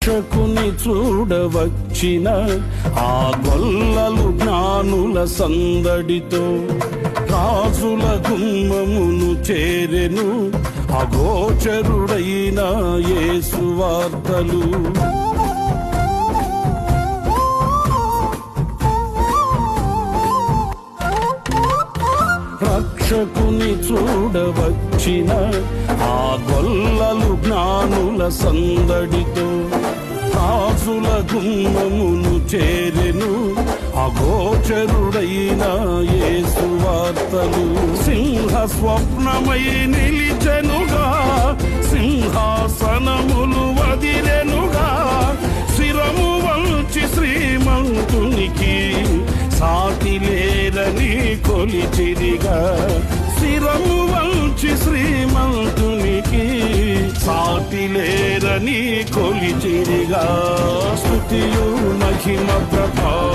రక్షకుని చూడవచ్చిన ఆ గొల్లలు జ్ఞానుల సందడితో రాజుల గుమ్మమును చేరెను అగోచరుడైన యేసు వార్తలు. రక్షకుని చూడవచ్చిన ఆ గొల్లలు జ్ఞానుల సందడితో రాజుల గుమ్మమును చేరెను అగోచరుడైన యేసు వార్తలు. సింహ స్వప్నమై నిలిచెనుగా, సింహాసనములు వదిలెనుగా, శిరము వంచి శ్రీమంతునికి సాటి లేరని కొలిచిరిగా. శిరము వంచి శ్రీమంతునికి సాటి లేరని కొలిచిరిగా. స్తుతియు మహిమ ప్రభావములు